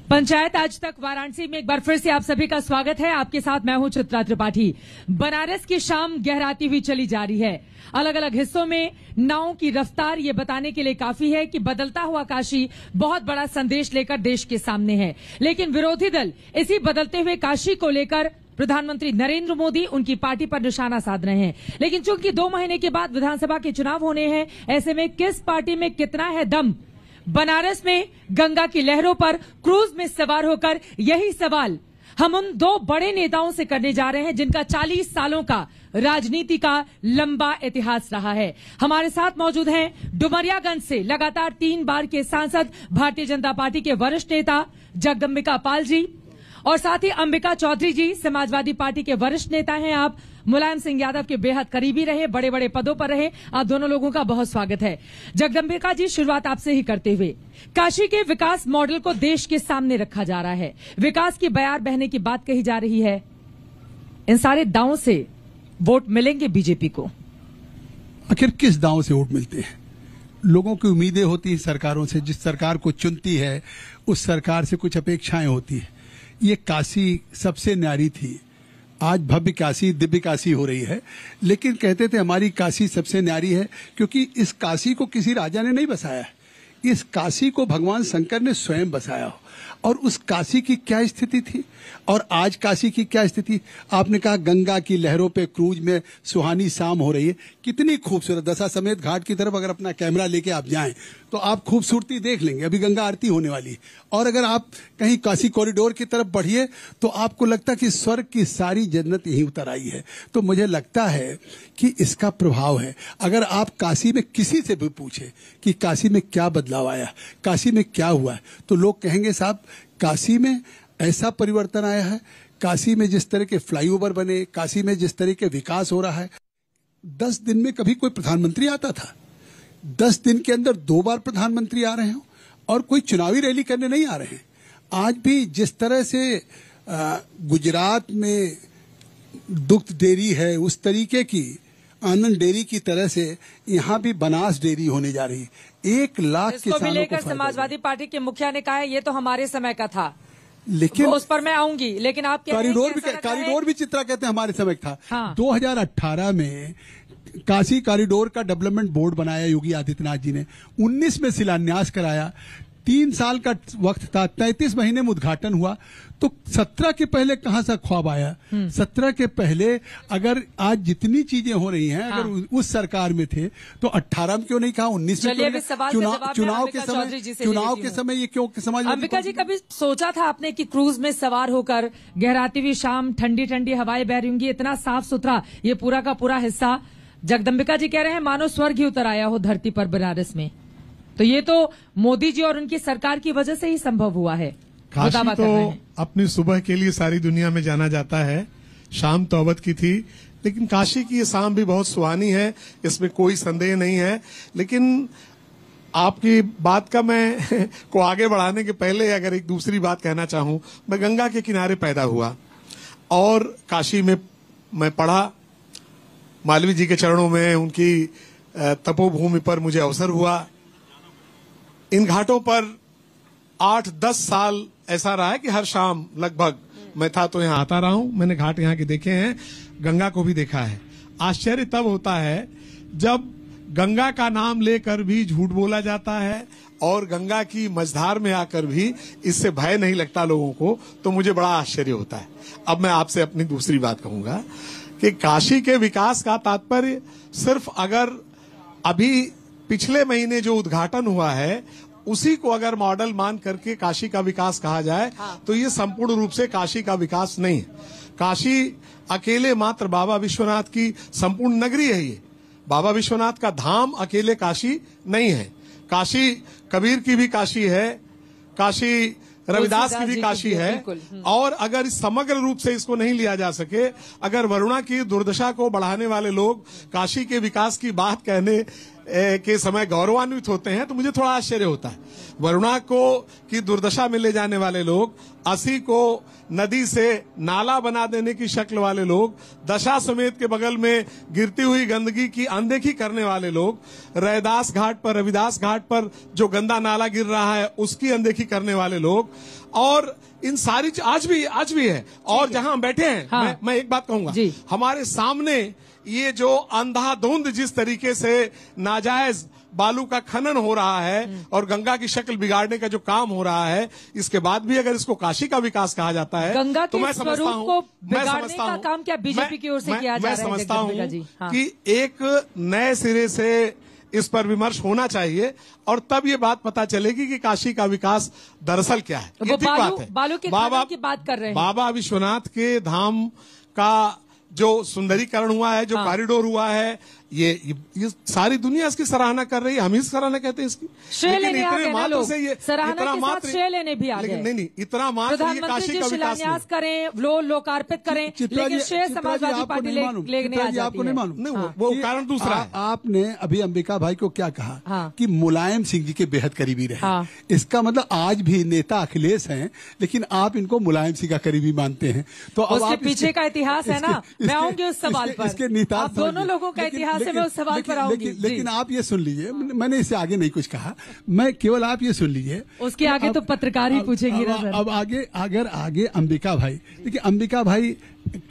पंचायत आज तक वाराणसी में एक बार फिर से आप सभी का स्वागत है। आपके साथ मैं हूं चित्रा त्रिपाठी। बनारस की शाम गहराती हुई चली जा रही है। अलग अलग हिस्सों में नावों की रफ्तार ये बताने के लिए काफी है कि बदलता हुआ काशी बहुत बड़ा संदेश लेकर देश के सामने है। लेकिन विरोधी दल इसी बदलते हुए काशी को लेकर प्रधानमंत्री नरेंद्र मोदी उनकी पार्टी पर निशाना साध रहे हैं। लेकिन चूंकि 2 महीने के बाद विधानसभा के चुनाव होने हैं, ऐसे में किस पार्टी में कितना है दम? बनारस में गंगा की लहरों पर क्रूज में सवार होकर यही सवाल हम उन 2 बड़े नेताओं से करने जा रहे हैं जिनका 40 सालों का राजनीति का लंबा इतिहास रहा है। हमारे साथ मौजूद हैं डुमरियागंज से लगातार 3 बार के सांसद, भारतीय जनता पार्टी के वरिष्ठ नेता जगदंबिका पाल जी, और साथ ही अंबिका चौधरी जी, समाजवादी पार्टी के वरिष्ठ नेता हैं। आप मुलायम सिंह यादव के बेहद करीबी रहे, बड़े बड़े पदों पर रहे। आप दोनों लोगों का बहुत स्वागत है। जगदंबिका जी, शुरुआत आपसे ही करते हुए, काशी के विकास मॉडल को देश के सामने रखा जा रहा है, विकास की बयार बहने की बात कही जा रही है। इन सारे दावों से वोट मिलेंगे बीजेपी को? आखिर किस दांव से वोट मिलते हैं? लोगों की उम्मीदें होती हैं सरकारों से, जिस सरकार को चुनती है उस सरकार से कुछ अपेक्षाएं होती है। ये काशी सबसे न्यारी थी, आज भव्य काशी, दिव्य काशी हो रही है। लेकिन कहते थे हमारी काशी सबसे न्यारी है क्योंकि इस काशी को किसी राजा ने नहीं बसाया है, इस काशी को भगवान शंकर ने स्वयं बसाया हो। और उस काशी की क्या स्थिति थी और आज काशी की क्या स्थिति? आपने कहा गंगा की लहरों पे क्रूज में सुहानी शाम हो रही है, कितनी खूबसूरत। दशा समेत घाट की तरफ अगर अपना कैमरा लेके आप जाएं तो आप खूबसूरती देख लेंगे। अभी गंगा आरती होने वाली है। और अगर आप कहीं काशी कॉरिडोर की तरफ बढ़िए तो आपको लगता है कि स्वर्ग की सारी जन्नत यहीं उतर आई है। तो मुझे लगता है कि इसका प्रभाव है। अगर आप काशी में किसी से भी पूछे कि काशी में क्या बदलाव आया, काशी में क्या हुआ है, तो लोग कहेंगे साहब काशी में ऐसा परिवर्तन आया है, काशी में जिस तरह के फ्लाईओवर बने, काशी में जिस तरह के विकास हो रहा है। 10 दिन में कभी कोई प्रधानमंत्री आता था? 10 दिन के अंदर 2 बार प्रधानमंत्री आ रहे हो और कोई चुनावी रैली करने नहीं आ रहे हैं। आज भी जिस तरह से गुजरात में दुग्ध डेयरी है, उस तरीके की आनंद डेयरी की तरह से यहाँ भी बनास डेयरी होने जा रही है। 1 लाख किसानों को लेकर समाजवादी पार्टी के मुखिया ने कहा है ये तो हमारे समय का था, लेकिन उस पर मैं आऊंगी। लेकिन आप कॉरिडोर भी चित्रा कहते हैं हमारे समय था। हाँ। 2018 में काशी कॉरिडोर का डेवलपमेंट बोर्ड बनाया योगी आदित्यनाथ जी ने, 19 में शिलान्यास कराया, 3 साल का वक्त था, 33 महीने में उद्घाटन हुआ। तो 17 के पहले कहां सा ख्वाब आया? 17 के पहले अगर आज जितनी चीजें हो रही हैं, हाँ। अगर उस सरकार में थे तो 18 में क्यों नहीं कहा, 19 में क्यों नहीं? चुनाव के समय ये क्यों समझ? अंबिका जी, कभी सोचा था आपने कि क्रूज में सवार होकर गहराती हुई शाम, ठंडी ठंडी हवाएं बह रही होंगी, इतना साफ सुथरा ये पूरा का पूरा हिस्सा? जगदंबिका जी कह रहे हैं मानो स्वर्ग ही उतर आया हो धरती पर बनारस में। तो ये तो मोदी जी और उनकी सरकार की वजह से ही संभव हुआ है। काशी तो अपनी सुबह के लिए सारी दुनिया में जाना जाता है, शाम तो अवध की थी, लेकिन काशी की ये शाम भी बहुत सुहानी है, इसमें कोई संदेह नहीं है। लेकिन आपकी बात का मैं को आगे बढ़ाने के पहले अगर एक दूसरी बात कहना चाहूं, मैं गंगा के किनारे पैदा हुआ और काशी में मैं पढ़ा, मालवीय जी के चरणों में, उनकी तपोभूमि पर मुझे अवसर हुआ। इन घाटों पर 8-10 साल ऐसा रहा है कि हर शाम लगभग मैं था तो यहाँ आता रहा हूं। मैंने घाट यहाँ के देखे हैं, गंगा को भी देखा है। आश्चर्य तब होता है जब गंगा का नाम लेकर भी झूठ बोला जाता है और गंगा की मझधार में आकर भी इससे भय नहीं लगता लोगों को, तो मुझे बड़ा आश्चर्य होता है। अब मैं आपसे अपनी दूसरी बात कहूंगा कि काशी के विकास का तात्पर्य सिर्फ अगर अभी पिछले महीने जो उद्घाटन हुआ है उसी को अगर मॉडल मान करके काशी का विकास कहा जाए, हाँ। तो ये संपूर्ण रूप से काशी का विकास नहीं है। काशी अकेले मात्र बाबा विश्वनाथ की संपूर्ण नगरी है। ये बाबा विश्वनाथ का धाम अकेले काशी नहीं है। काशी कबीर की भी काशी है, काशी रविदास की भी काशी है। और अगर इस समग्र रूप से इसको नहीं लिया जा सके, अगर वरुणा की दुर्दशा को बढ़ाने वाले लोग काशी के विकास की बात कहने के समय गौरवान्वित होते हैं तो मुझे थोड़ा आश्चर्य होता है। वरुणा को की दुर्दशा में ले जाने वाले लोग, 80 को नदी से नाला बना देने की शक्ल वाले लोग, दशा समेत के बगल में गिरती हुई गंदगी की अनदेखी करने वाले लोग, रैदास घाट पर, रविदास घाट पर जो गंदा नाला गिर रहा है उसकी अनदेखी करने वाले लोग, और इन सारी आज भी है। और जहां हम बैठे हैं, हाँ। मैं एक बात कहूंगा, हमारे सामने ये जो अंधाधुंध जिस तरीके से नाजायज बालू का खनन हो रहा है और गंगा की शक्ल बिगाड़ने का जो काम हो रहा है, इसके बाद भी अगर इसको काशी का विकास कहा जाता है गंगा तो मैं समझता हूं का काम क्या बीजेपी की ओर से किया जा रहा है? मैं समझता हूं कि एक नए सिरे से इस पर विमर्श होना चाहिए और तब ये बात पता चलेगी कि काशी का विकास दरअसल क्या है। ये ठीक बात है। बालू के खनन की बात कर रहे हैं। बाबा विश्वनाथ के धाम का जो सुंदरीकरण हुआ है, जो कॉरिडोर हुआ है, ये सारी दुनिया इसकी सराहना कर रही है, हम ही सराहना कहते हैं इसकी। श्रेय लेने आ गए ना लोग, सराहना के साथ श्रेय लेने भी आ गए। नहीं, इतना मात्र ये काशी का विकास शिलान्यास करें, लोकार्पित करें, लेकिन श्रेय समाजवादी पार्टी लेने आ जाती है। नहीं, वो कारण दूसरा है। आपने अभी अंबिका भाई को क्या कहा कि मुलायम सिंह जी के बेहद करीबी रहे। इसका मतलब आज भी नेता अखिलेश हैं, लेकिन आप इनको मुलायम सिंह का करीबी मानते हैं। तो अब उसके पीछे का इतिहास है ना, मैं आऊंगी उस सवाल पर। आप दोनों लोगों का इतिहास है, मैं उस सवाल पर आऊंगी। लेकिन आप ये सुन लीजिए, मैंने इससे आगे नहीं कुछ कहा, मैं केवल आप ये सुन लीजिए। उसके आगे तो पत्रकार ही पूछेंगे ना सर। अब आगे अंबिका भाई, देखिए अंबिका भाई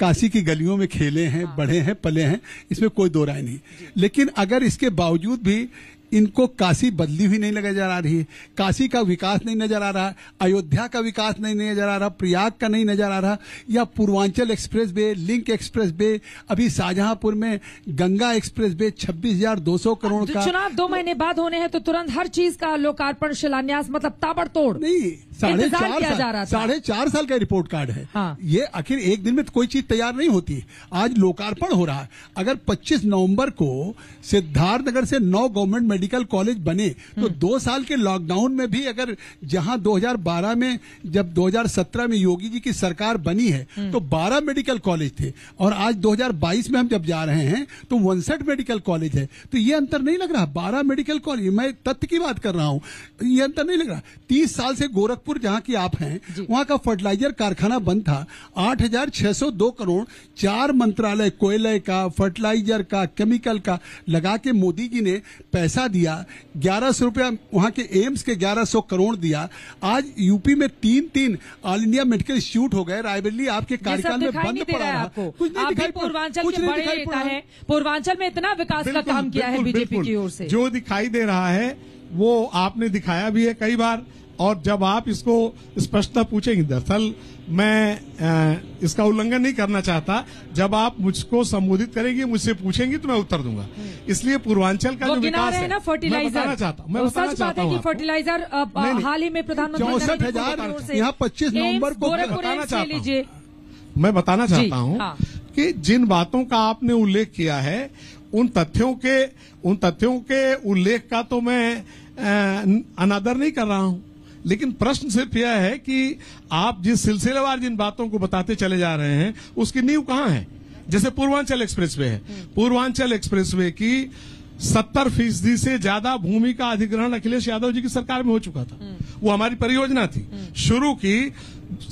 काशी की गलियों में खेले हैं, बढ़े हैं, पले हैं, इसमें कोई दो राय नहीं। लेकिन अगर इसके बावजूद भी इनको काशी बदली हुई नहीं नजर आ रही है, काशी का विकास नहीं नजर आ रहा, अयोध्या का विकास नहीं नजर आ रहा, प्रयाग का नहीं नजर आ रहा, या Purvanchal express way, link express way, अभी शाहजहांपुर में गंगा एक्सप्रेस वे 26,200 करोड़ का। चुनाव 2 महीने बाद होने हैं तो तुरंत हर चीज का लोकार्पण, शिलान्यास, मतलब ताबड़तोड़ नहीं, 4.5 साल का रिपोर्ट कार्ड है। ये आखिर एक दिन में तो कोई चीज तैयार नहीं होती। आज लोकार्पण हो रहा है। अगर 25 नवंबर को सिद्धार्थनगर से 9 गवर्नमेंट मेडिकल कॉलेज बने तो 2 साल के लॉकडाउन में भी, अगर जहां 2012 में जब 2017 में योगी जी की सरकार बनी है तो 12 मेडिकल कॉलेज थे, और आज 2022 में हम जब जा रहे हैं तो 59 मेडिकल कॉलेज है। तो ये अंतर नहीं लग रहा। 12 मेडिकल कॉलेज, मैं तथ्य की बात कर रहा हूं, ये अंतर नहीं लग रहा। 30 साल से गोरखपुर जहां की आप हैं, वहां का फर्टिलाइजर कारखाना बंद था। 8,602 करोड़ 4 मंत्रालय, कोयले का, फर्टिलाइजर का, केमिकल का लगा के मोदी जी ने पैसा दिया। 1100 रुपया वहां के एम्स के 1100 करोड़ दिया। आज यूपी में 3 ऑल इंडिया मेडिकल इंस्टीट्यूट हो गए। रायबरेली आपके कार्यकाल में बंद पड़ा रहा। कुछ नहीं दिखाई, पूर्वांचल के बड़े नेता हैं, पूर्वांचल में इतना विकास का काम किया है बीजेपी की ओर से। जो दिखाई दे रहा है वो आपने दिखाया भी है कई बार, और जब आप इसको स्पष्टता पूछेंगे, दरअसल मैं इसका उल्लंघन नहीं करना चाहता, जब आप मुझको संबोधित करेंगे, मुझसे पूछेंगे तो मैं उत्तर दूंगा। इसलिए पूर्वांचल का जो विकास है ना, फर्टिलाइजर, मैं बताना चाहता हूं फर्टिलाइजर हाल ही में प्रधानमंत्री 64,000 यहाँ 25 नवंबर को मैं बताना चाहता हूं कि जिन बातों का आपने उल्लेख किया है, उन तथ्यों के उल्लेख का तो मैं अनादर नहीं कर रहा हूं, लेकिन प्रश्न सिर्फ यह है कि आप जिस सिलसिलेवार जिन बातों को बताते चले जा रहे हैं उसकी नींव कहां है। जैसे पूर्वांचल एक्सप्रेसवे है, पूर्वांचल एक्सप्रेसवे की 70% से ज्यादा भूमि का अधिग्रहण अखिलेश यादव जी की सरकार में हो चुका था। वो हमारी परियोजना थी, शुरू की।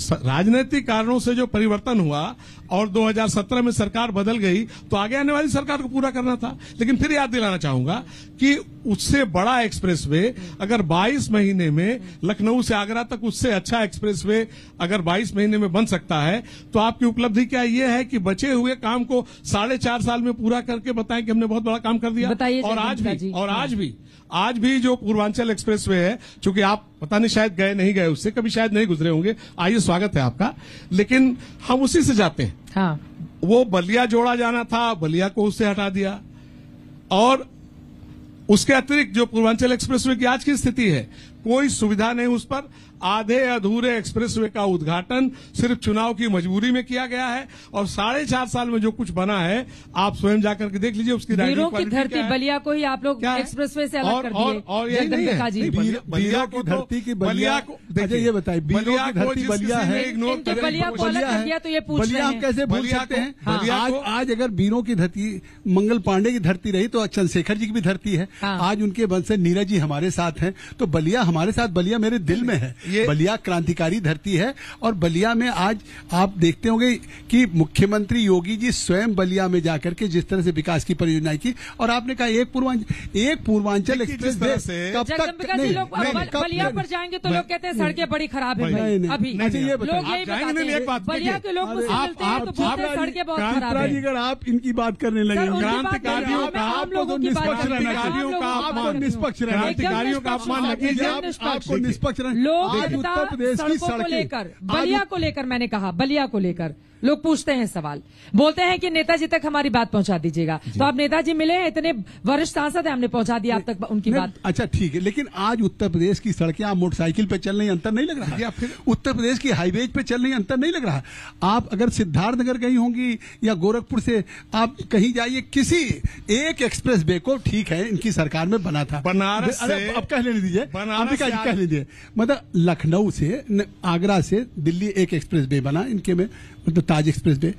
राजनीतिक कारणों से जो परिवर्तन हुआ और 2017 में सरकार बदल गई तो आगे आने वाली सरकार को पूरा करना था। लेकिन फिर याद दिलाना चाहूंगा कि उससे बड़ा एक्सप्रेसवे अगर 22 महीने में, लखनऊ से आगरा तक उससे अच्छा एक्सप्रेसवे अगर 22 महीने में बन सकता है, तो आपकी उपलब्धि क्या ये है कि बचे हुए काम को 4.5 साल में पूरा करके बताएं कि हमने बहुत बड़ा काम कर दिया। और आज भी जो पूर्वांचल एक्सप्रेसवे है, चूंकि आप पता नहीं शायद गए नहीं गए उससे, कभी शायद नहीं गुजरे होंगे, आइए स्वागत है आपका, लेकिन हम उसी से जाते हैं। वो बलिया जोड़ा जाना था, बलिया को उससे हटा दिया। और उसके अतिरिक्त जो पूर्वांचल एक्सप्रेसवे की आज की स्थिति है, कोई सुविधा नहीं उस पर। आधे अधूरे एक्सप्रेसवे का उद्घाटन सिर्फ चुनाव की मजबूरी में किया गया है, और 4.5 साल में जो कुछ बना है आप स्वयं जाकर के देख लीजिए। उसकी वीरों की धरती बलिया को ही आप लोग एक्सप्रेसवे से अलग कर दिए। और यही नहीं है, बलिया की धरती की बलिया को देखिए, ये बताइए, बलिया की धरती बलिया है, बलिया को अलग कर दिया तो ये पूछ रहे हैं, हम कैसे भूल सकते हैं। आज अगर वीरों की धरती मंगल पांडे की धरती रही तो चंद्रशेखर जी की भी धरती है। आज उनके वंश से नीरज जी हमारे साथ हैं, तो बलिया हमारे साथ बलिया मेरे दिल में है। बलिया क्रांतिकारी धरती है और बलिया में आज आप देखते होंगे कि मुख्यमंत्री योगी जी स्वयं बलिया में जाकर के जिस तरह से विकास की परियोजनाएं की, और आपने कहा एक पूर्वांचल एक्सप्रेस वे कब तक बलिया पर जाएंगे तो लोग कहते हैं सड़कें बड़ी खराब है। अभी लोग यही बताते हैं, बलिया के लोग मुझसे मिलते हैं तो बोलते हैं सड़कें बहुत खराब है। अगर आप इनकी बात करने लगे, क्रांतिकारियों का अपमान न कीजिए, आपको निष्पक्ष लोग उत्तर प्रदेश की सड़कों को लेकर, बलिया को लेकर, मैंने कहा बलिया को लेकर लोग पूछते हैं सवाल, बोलते हैं कि नेताजी तक हमारी बात पहुंचा दीजिएगा। तो आप नेताजी मिले हैं, इतने वरिष्ठ सांसद हैं, हमने पहुंचा दिया आप तक उनकी बात। अच्छा ठीक है, लेकिन आज उत्तर प्रदेश की सड़कें आप मोटरसाइकिल पे चल रही अंतर नहीं लग रहा, या फिर उत्तर प्रदेश की हाईवेज पे चल रही अंतर नहीं लग रहा। आप अगर सिद्धार्थनगर गई होंगी या गोरखपुर से आप कहीं जाइए, किसी एक एक्सप्रेस वे को, ठीक है इनकी सरकार में बना था, बनारस से, अब कह लेने दीजिए, कह लीजिए, मतलब लखनऊ से आगरा से दिल्ली एक एक्सप्रेस वे बना इनके में, मतलब ताज एक्सप्रेस वे।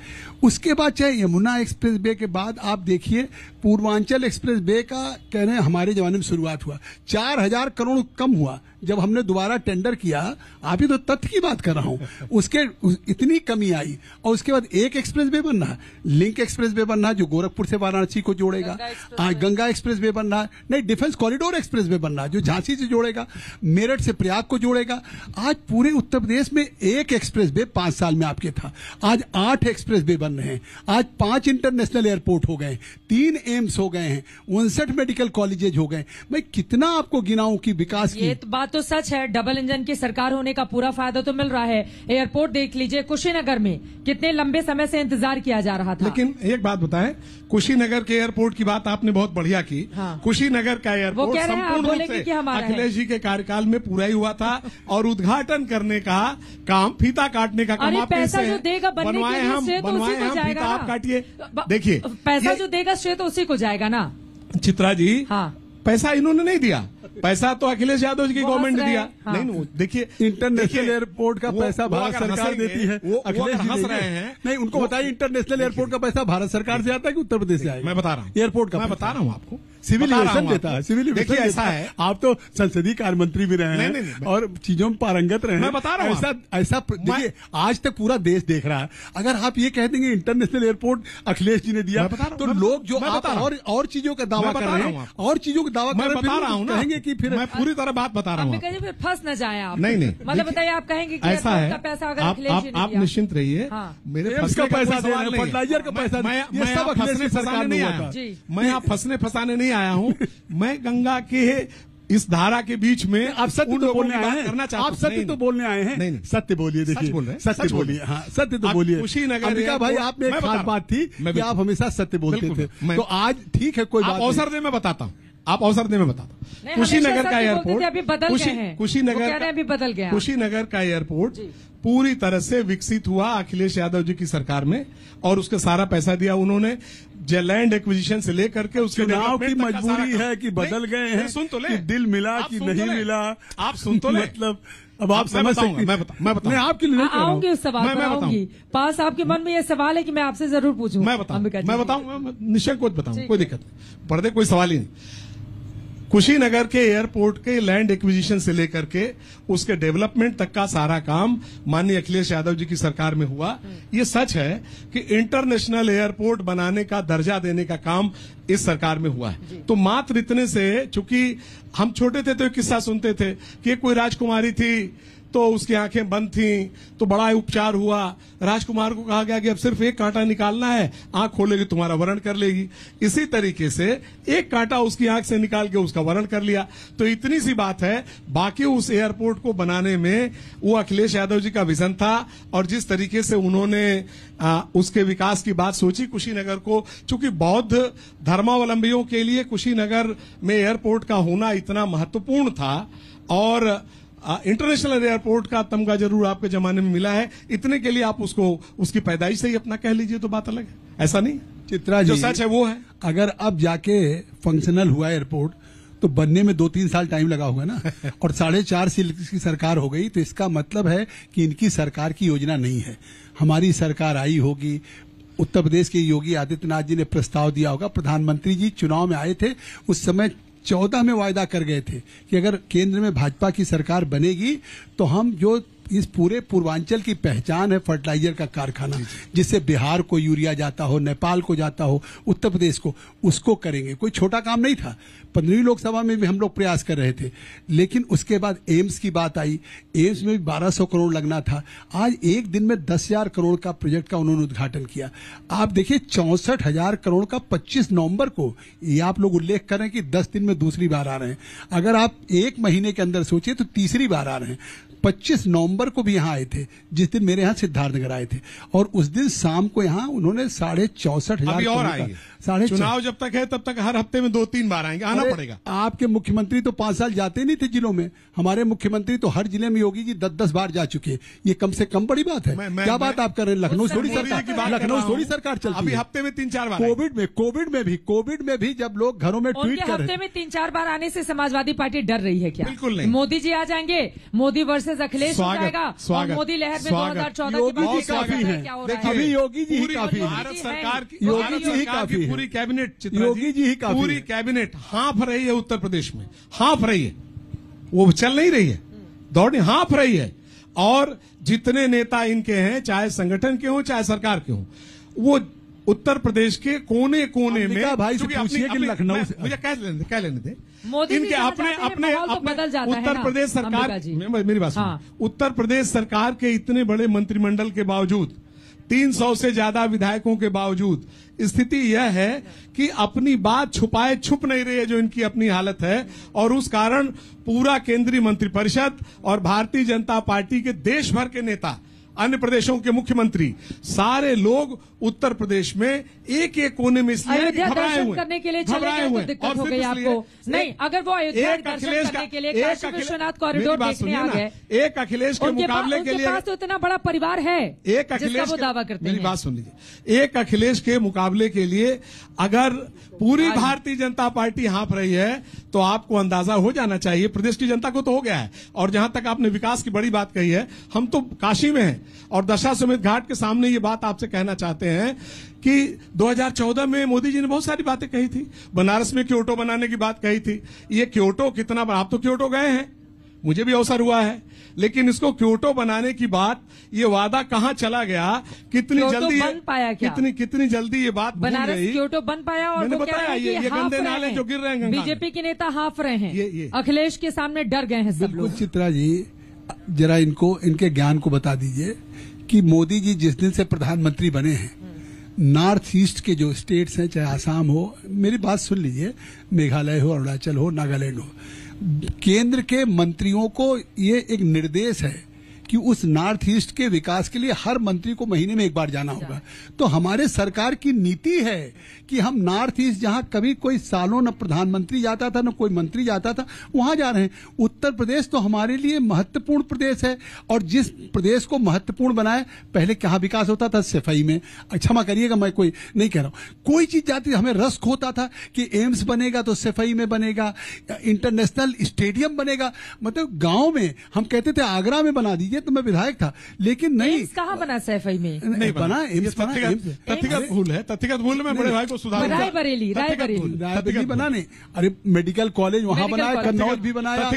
उसके बाद चाहे यमुना एक्सप्रेस वे के बाद आप देखिए पूर्वांचल एक्सप्रेस वे का कह रहे हैं हमारे जमाने में शुरुआत हुआ, 4000 करोड़ कम हुआ जब हमने दोबारा टेंडर किया। आप ही तो तथ्य की बात कर रहा हूं, उसके इतनी कमी आई। और उसके बाद एक एक्सप्रेस वे बन रहा, लिंक एक्सप्रेस वे बन रहा जो गोरखपुर से वाराणसी को जोड़ेगा, गंगा एक्सप्रेस वे बन रहा, नहीं डिफेंस कॉरिडोर एक्सप्रेस वे बन रहा जो झांसी से जोड़ेगा, मेरठ से प्रयाग को जोड़ेगा। आज पूरे उत्तर प्रदेश में एक एक्सप्रेस वे 5 साल में आपके था, आज 8 एक्सप्रेस वे बन रहे हैं, आज 5 इंटरनेशनल एयरपोर्ट हो गए, 3 एम्स हो गए हैं, 59 मेडिकल कॉलेजेज हो गए। मैं कितना आपको गिनाऊं कि विकास की। ये बात तो सच है, डबल इंजन की सरकार होने का पूरा फायदा तो मिल रहा है। एयरपोर्ट देख लीजिए, कुशीनगर में कितने लंबे समय से इंतजार किया जा रहा था। लेकिन एक बात बताएं, कुशीनगर के एयरपोर्ट की बात आपने बहुत बढ़िया की। हाँ। कुशीनगर का एयरपोर्ट संपूर्ण रूप से अखिलेश जी के कार्यकाल में पूरा ही हुआ था और उद्घाटन करने का काम, फीता काटने का काम पैसा जो देगा बनवाए हम, फीता आप काटिए। देखिए पैसा जो देगा श्रेय तो उसी को जाएगा ना चित्रा जी। हाँ, पैसा इन्होंने नहीं दिया, पैसा तो अखिलेश यादव जी की गवर्नमेंट ने दिया। हाँ। नहीं देखिए इंटरनेशनल एयरपोर्ट का पैसा भारत सरकार देती है, अखिलेश हंस रहे हैं। नहीं उनको बताइए इंटरनेशनल एयरपोर्ट का पैसा भारत सरकार से आता है कि उत्तर प्रदेश से आएगा? मैं बता रहा हूँ, एयरपोर्ट का मैं बता रहा हूँ आपको, सिविल एविएशन देता है, सिविल देखिए ऐसा है, आप तो संसदीय कार्य मंत्री भी रहे हैं और चीजों में पारंगत रहे हैं। मैं बता रहा हूँ ऐसा देखिए आज तक पूरा देश देख रहा है। अगर आप ये कह देंगे इंटरनेशनल एयरपोर्ट अखिलेश जी ने दिया तो लोग जो और चीजों का दावा कर रहे हैं, और चीजों का दावा कर रहे हैं, कहेंगे कि फिर मैं पूरी तरह बात बता रहा हूँ, फिर फंस न जाए आप। नहीं मतलब बताइए, आप कहेंगे कि ऐसा है, पैसा अगर अखिलेश जी ने आप निश्चिंत रहिए, मेरे का पैसा फर्टिलाइजर का पैसा, मैं सब अखिलेश सरकार नहीं आया, मैं आप फंसने फंसाने नहीं आया हूँ। मैं गंगा के इस धारा के बीच में आप सत्य तो बोलने आए हैं, करना चाहते आप सत्य तो बोलने आए हैं। नहीं सत्य बोलिए, देखिए सत्य बोलिए, हाँ सत्य तो बोलिए। कुशीनगर अंबिका भाई आप में एक खास बात थी कि आप हमेशा सत्य बोलते थे, तो आज ठीक है कोई बात नहीं। अवसर दे मैं बताता हूँ, आप अवसर दे मैं बताता हूँ। कुशीनगर का एयरपोर्ट अभी बदल गया, कुशीनगर का एयरपोर्ट पूरी तरह से विकसित हुआ अखिलेश यादव जी की सरकार में, और उसका सारा पैसा दिया उन्होंने, लैंड एक्विजिशन से लेकर के उसके चुनाव की मजबूरी है कि बदल गए हैं, सुन तो ले, कि दिल मिला कि नहीं मिला, आप सुन तो ले, मतलब अब आप समझ सकते। मैं आपके लिए आऊंगी उस सवाल पर, आऊंगी पास। आपके मन में ये सवाल है कि मैं आपसे जरूर पूछूं। मैं बताऊं निश्चय बताऊं, कोई दिक्कत नहीं, पर्दे कोई सवाल ही नहीं। कुशीनगर के एयरपोर्ट के लैंड एक्विजिशन से लेकर के उसके डेवलपमेंट तक का सारा काम माननीय अखिलेश यादव जी की सरकार में हुआ। ये सच है कि इंटरनेशनल एयरपोर्ट बनाने का दर्जा देने का काम इस सरकार में हुआ है। तो मात्र इतने से, चूंकि हम छोटे थे तो एक किस्सा सुनते थे कि कोई राजकुमारी थी तो उसकी आंखें बंद थी, तो बड़ा उपचार हुआ, राजकुमार को कहा गया कि अब सिर्फ एक कांटा निकालना है, आंख खोलेगी तुम्हारा वरण कर लेगी। इसी तरीके से एक कांटा उसकी आंख से निकाल के उसका वरण कर लिया। तो इतनी सी बात है, बाकी उस एयरपोर्ट को बनाने में वो अखिलेश यादव जी का विजन था, और जिस तरीके से उन्होंने उसके विकास की बात सोची कुशीनगर को, चूंकि बौद्ध धर्मावलंबियों के लिए कुशीनगर में एयरपोर्ट का होना इतना महत्वपूर्ण था, और इंटरनेशनल एयरपोर्ट का तमगा जरूर आपके जमाने में मिला है, इतने के लिए आप उसको उसकी पैदाइश से ही अपना कह लीजिए तो बात अलग है, ऐसा नहीं। चित्रा जी, जो सच है वो है। अगर अब जाके फंक्शनल हुआ एयरपोर्ट तो बनने में 2-3 साल टाइम लगा होगा ना, और 4.5 साल की सरकार हो गई, तो इसका मतलब है कि इनकी सरकार की योजना नहीं है। हमारी सरकार आई होगी, उत्तर प्रदेश के योगी आदित्यनाथ जी ने प्रस्ताव दिया होगा, प्रधानमंत्री जी चुनाव में आए थे, उस समय 2014 में वायदा कर गए थे कि अगर केंद्र में भाजपा की सरकार बनेगी तो हम जो इस पूरे पूर्वांचल की पहचान है फर्टिलाइजर का कारखाना, जिससे बिहार को यूरिया जाता हो, नेपाल को जाता हो, उत्तर प्रदेश को, उसको करेंगे। कोई छोटा काम नहीं था। 15वीं लोकसभा में भी हम लोग प्रयास कर रहे थे, लेकिन उसके बाद एम्स की बात आई। एम्स में भी 1200 करोड़ लगना था। आज एक दिन में 10,000 करोड़ का प्रोजेक्ट का उन्होंने उद्घाटन किया। आप देखिए 64,000 करोड़ का 25 नवंबर को, ये आप लोग उल्लेख करें कि 10 दिन में दूसरी बार आ रहे हैं। अगर आप एक महीने के अंदर सोचिए तो तीसरी बार आ रहे हैं। 25 नवंबर को भी यहाँ आए थे, जिस दिन मेरे यहाँ सिद्धार्थनगर आए थे, और उस दिन शाम को यहाँ उन्होंने 64,500 और आएंगे। चुनाव जब तक है तब तक हर हफ्ते में 2-3 बार आएंगे, आना पड़ेगा। आपके मुख्यमंत्री तो 5 साल जाते नहीं थे जिलों में। हमारे मुख्यमंत्री तो हर जिले में योगी जी 10-10 बार जा चुके हैं। ये कम से कम बड़ी बात है। क्या बात आप कर रहे हैं? लखनऊ थोड़ी सरकार चलती है। अभी हफ्ते में 3-4 बार। कोविड में भी जब लोग घरों में ट्वीट कर रहे हैं, हफ्ते में 3-4 बार आने से समाजवादी पार्टी डर रही है क्या? बिल्कुल नहीं। मोदी जी आ जाएंगे, मोदी वर्सेस अखिलेश हो जाएगा, और मोदी लहर में 2014 के बाद काफी है। अभी योगी जी ही काफी है। भारत सरकार की योगी जी ही काफी है। पूरी कैबिनेट, योगी जी ही काफी, पूरी कैबिनेट हाँफ रही है उत्तर प्रदेश में, हाँफ रही है। वो चल नहीं रही है, दौड़ हाँफ रही है। और जितने नेता इनके हैं, चाहे संगठन के हों चाहे सरकार के हों, वो उत्तर प्रदेश के कोने कोने में, भाई से पूछिए कि लखनऊ से, मुझे कह लेने दे मोदी इनके अपने बदल जाता है उत्तर प्रदेश सरकार, मेरी बात सुनिए, उत्तर प्रदेश सरकार के इतने बड़े मंत्रिमंडल के बावजूद, 300 से ज्यादा विधायकों के बावजूद, स्थिति यह है कि अपनी बात छुपाए छुप नहीं रही है, जो इनकी अपनी हालत है। और उस कारण पूरा केंद्रीय मंत्रिपरिषद और भारतीय जनता पार्टी के देश भर के नेता, अन्य प्रदेशों के मुख्यमंत्री, सारे लोग उत्तर प्रदेश में एक एक कोने में इसलिए घबराए हुए करने के लिए चले गए तो दिक्कत हो गई आपको? नहीं, अगर वो अयोध्या दर्शन करने के लिए काशी विश्वनाथ कॉरिडोर देखने आ गए, एक अखिलेश के मुकाबले के लिए, तो इतना बड़ा परिवार है, एक अखिलेश वो दावा करते हैं। मेरी बात सुन लीजिए, एक अखिलेश के मुकाबले के लिए अगर पूरी भारतीय जनता पार्टी हाँफ रही है तो आपको अंदाजा हो जाना चाहिए, प्रदेश की जनता को तो हो गया है। और जहां तक आपने विकास की बड़ी बात कही है, हम तो काशी में हैं और दशाश्वमेध घाट के सामने ये बात आपसे कहना चाहते हैं कि 2014 में मोदी जी ने बहुत सारी बातें कही थी। बनारस में क्योटो बनाने की बात कही थी। ये क्योटो कितना, आप तो क्योटो गए हैं, मुझे भी अवसर हुआ है, लेकिन इसको क्योटो बनाने की बात, ये वादा कहां चला गया? कितनी जल्दी बन पाया क्या? कितनी जल्दी ये बात बनारस क्योटो बन पाया? और मैंने बताया ये गंदे नाले जो गिर रहे हैं, बीजेपी के नेता हाफ रहे हैं, अखिलेश के सामने डर गए हैं सब लोग। चित्रा जी, जरा इनके ज्ञान को बता दीजिए कि मोदी जी जिस दिन से प्रधानमंत्री बने हैं, नॉर्थ ईस्ट के जो स्टेट्स हैं, चाहे आसाम हो, मेरी बात सुन लीजिए, मेघालय हो, अरुणाचल हो, नागालैंड हो, केंद्र के मंत्रियों को ये एक निर्देश है कि उस नॉर्थ ईस्ट के विकास के लिए हर मंत्री को महीने में एक बार जाना होगा। तो हमारे सरकार की नीति है कि हम नॉर्थ ईस्ट, जहां कभी कोई सालों न प्रधानमंत्री जाता था न कोई मंत्री जाता था, वहां जा रहे हैं। उत्तर प्रदेश तो हमारे लिए महत्वपूर्ण प्रदेश है, और जिस प्रदेश को महत्वपूर्ण बनाए, पहले कहाँ विकास होता था? सफाई में। क्षमा करिएगा, मैं कोई नहीं कह रहा हूं, कोई चीज जाती, हमें रस्क होता था कि एम्स बनेगा तो सफाई में बनेगा, इंटरनेशनल स्टेडियम बनेगा। मतलब गांव में हम कहते थे आगरा में बना दीजिए, तो मैं विधायक था, लेकिन नहीं। कहाँ बना सफाई में? नहीं बना, एम्स बना। तथ्यगत भूल है, तथ्यगत भूल में बड़े भाई को सुधार। रायबरेली बना नहीं, अरे मेडिकल कॉलेज वहां बनाया, कन्नौज भी बनाया,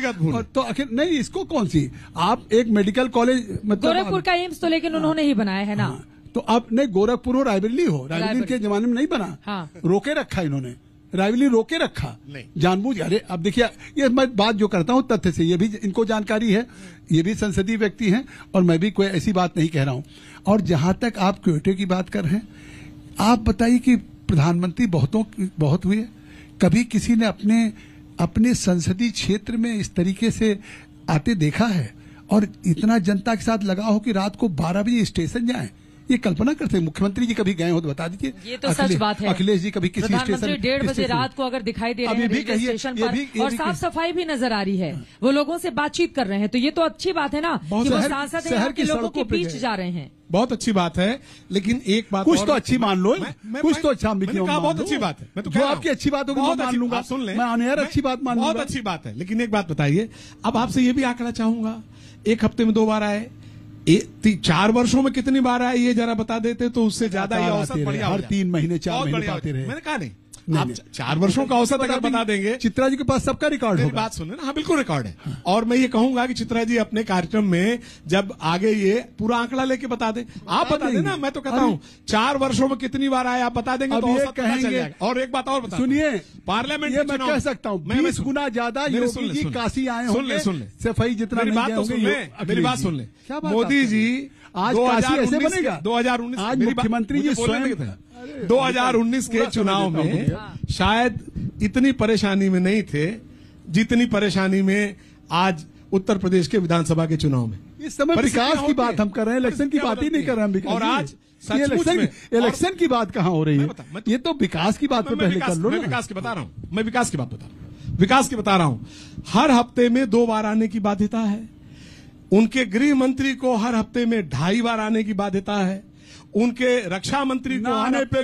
तो आखिर नहीं, इसको कौन सी, आप एक मेडिकल कॉलेज, मतलब गोरखपुर का एम्स तो लेकिन उन्होंने ही बनाया है ना। तो अब नहीं, गोरखपुर हो, रायबरेली हो, रायबरेली के जमाने में नहीं बना, रोके रखा इन्होंने, रायबरेली रोके रखा जानबूझ। अरे अब देखिए, ये मैं बात जो करता हूं तथ्य से, ये भी इनको जानकारी है, ये भी संसदीय व्यक्ति हैं, और मैं भी कोई ऐसी बात नहीं कह रहा हूं। और जहां तक आप क्योटो की बात कर रहे हैं, आप बताइए कि प्रधानमंत्री बहुत हुए, कभी किसी ने अपने संसदीय क्षेत्र में इस तरीके से आते देखा है? और इतना जनता के साथ लगा हो कि रात को 12 बजे स्टेशन जाएं, ये कल्पना करते? मुख्यमंत्री जी कभी गए हो तो बता दीजिए। ये तो सच बात है। अखिलेश जी कभी किसी स्टेशन, 1:30 बजे रात को अगर दिखाई दे रहे हैं रेलवे स्टेशन पर, और साफ सफाई भी नजर आ रही है, वो लोगों से बातचीत कर रहे हैं, तो ये तो अच्छी बात है ना कि वो सांसद शहर के लोगों के बीच जा रहे हैं। बहुत अच्छी बात है, लेकिन एक बात कुछ तो अच्छी मान लो, कुछ तो अच्छा। बहुत अच्छी बात है, मैं तो जो आपकी अच्छी बात होगी मान लूंगा, सुन ले, मैं ऑनएयर अच्छी बात मान लूंगा, बहुत अच्छी बात है। लेकिन एक बात बताइए, अब आपसे ये भी आंकड़ा चाहूंगा, एक हफ्ते में 2 बार आए, 4 वर्षों में कितनी बार आए, ये जरा बता देते तो उससे ज्यादा ये औसत बढ़िया, हर 3 महीने 4 महीने आते रहे। मैंने कहा नहीं, आप 4 वर्षों का औसत अगर बता देंगे। चित्रा जी के पास सबका रिकॉर्ड होगा। बात सुन लेना, हाँ बिल्कुल रिकॉर्ड है। और मैं ये कहूंगा कि चित्रा जी अपने कार्यक्रम में जब आगे ये पूरा आंकड़ा लेके बता दें, आप बता देना। मैं तो कहता हूँ 4 वर्षों में कितनी बार आए आप बता देंगे तो औसत पता चल जाएगा। और एक बात और बता, सुनिए, पार्लियामेंट ये मैं कह सकता हूँ 20 गुना ज्यादा योगी जी काशी आए होंगे। सुन ले सफाई जितना मेरी बात तो सुन ले, मेरी बात सुन ले। मोदी जी आज काशी ऐसे बनेगा। 2019 आज मुख्यमंत्री जी स्वयं 2019 के चुनाव में शायद इतनी परेशानी में नहीं थे जितनी परेशानी में आज उत्तर प्रदेश के विधानसभा के चुनाव में। इस समय विकास की बात हम कर रहे हैं, इलेक्शन की बात ही नहीं कर रहे हैं। और आज इलेक्शन की बात कहाँ हो रही है? ये तो विकास की बात पे पहले कर लो। मैं विकास की बता रहा हूँ, मैं विकास की बात बता रहा हूँ। हर हफ्ते में 2 बार आने की बाध्यता है। उनके गृह मंत्री को हर हफ्ते में 2.5 बार आने की बाध्यता है। उनके रक्षा मंत्री को आने पे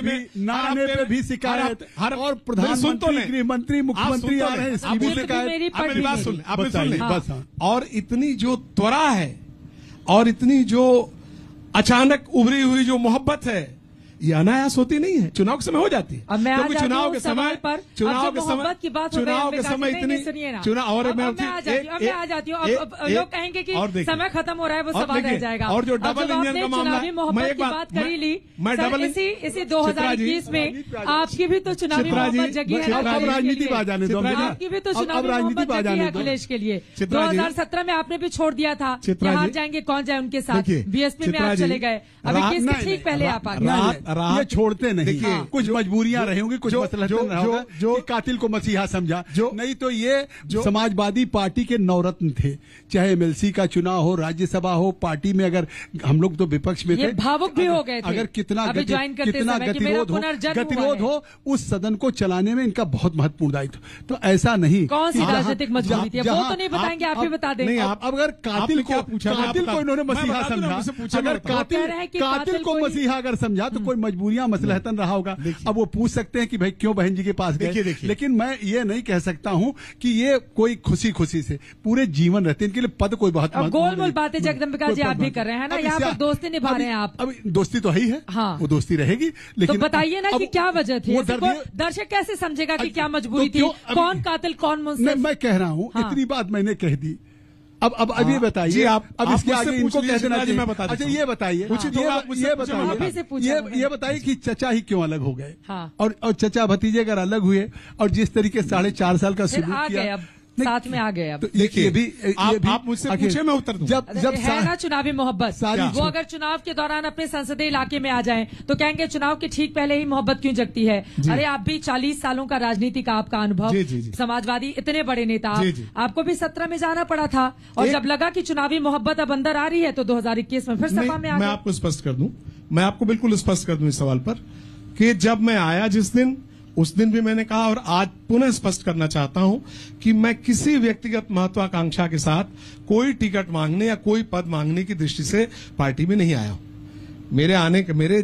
भी शिकायत, और प्रधानमंत्री, गृह मंत्री, मुख्यमंत्री आ रहे हैं, इसकी भी शिकायत। मेरी बात सुन ले, आपने सुन ले। और इतनी जो त्वरा है और इतनी जो अचानक उभरी हुई जो मोहब्बत है, ये अनायास होती नहीं है, चुनाव के समय हो जाती है। क्योंकि चुनाव के समय इतनी चुनाव, और मैं आ जाती हूँ। लोग कहेंगे कि समय खत्म हो रहा है, वो सवाल रह जाएगा। और जो डबल इंजन का मामला, मैं एक बात करी ली, इसी 2021 में आपकी भी तो चुनावी मोहब्बत जगी है। अब राजनीति में आ जाने दो, आपकी भी तो चुनावी मोहब्बत जगी है अखिलेश के लिए। 2017 में आपने भी छोड़ दिया था कि हार जाएंगे कौन जाए उनके साथ, बीएसपी में आप चले गए। अभी किसके ठीक पहले आप आ गए। ये छोड़ते नहीं, कुछ मजबूरियां रही होंगी, कुछ मसला जो कातिल को मसीहा समझा, नहीं तो ये समाजवादी पार्टी के नवरत्न थे। चाहे एमएलसी का चुनाव हो, राज्यसभा हो, पार्टी में अगर हम लोग तो विपक्ष में थे, भावुक भी हो गए थे। अगर कितना गतिरोध हो, उस सदन को चलाने में इनका बहुत महत्वपूर्ण दायित्व। तो ऐसा नहीं, कौन सी राजनीतिक मजबूरी थी वो तो नहीं बताएंगे, आप ही बता दें। अगर कातिल को इन्होंने मसीहा समझा, अगर कातिल को मसीहा अगर समझा तो कोई मजबूरियां मसलहतन रहा होगा। अब वो पूछ सकते हैं कि भाई क्यों बहन जी के पास गए, लेकिन मैं ये नहीं कह सकता हूं कि ये कोई खुशी से पूरे जीवन रहते हैं। इनके लिए पद कोई बहुत गोल मोल बातें जगदम्बिका जी आप भी कर रहे हैं ना, यहाँ पर दोस्ती निभा रहे हैं आप। अब दोस्ती तो है ही है, वो दोस्ती रहेगी, लेकिन तो बताइए ना कि क्या वजह थी। दर्शक कैसे समझेगा कि क्या मजबूरी थी, कौन कातिल कौन मुंसिफ। मैं कह रहा हूँ इतनी बात मैंने कह दी। अब ये बताइए, अब इसके आगे इनको कह देना चाहिए। अच्छा ये बताइए कि चचा ही क्यों अलग हो गए, और चचा भतीजे अगर अलग हुए और जिस तरीके 4.5 साल का सलूक किया, साथ में आ गए। अब तो देखिए आप मुझसे पूछे मैं उत्तर दूं। जब है ना चुनावी मोहब्बत, वो अगर चुनाव के दौरान अपने संसदीय इलाके में आ जाएं तो कहेंगे चुनाव के ठीक पहले ही मोहब्बत क्यों जगती है। अरे आप भी 40 सालों का राजनीति का आपका अनुभव, समाजवादी इतने बड़े नेता, आपको भी 17 में जाना पड़ा था, और जब लगा कि चुनावी मोहब्बत अब अंदर आ रही है तो 2021 में फिर सभा में आ गए। मैं आपको स्पष्ट कर दूं, मैं आपको बिल्कुल स्पष्ट कर दूं इस सवाल पर कि जब मैं आया जिस दिन, उस दिन भी मैंने कहा और आज पुनः स्पष्ट करना चाहता हूं कि मैं किसी व्यक्तिगत महत्वाकांक्षा के साथ कोई टिकट मांगने या कोई पद मांगने की दृष्टि से पार्टी में नहीं आया हूं। मेरे आने के मेरा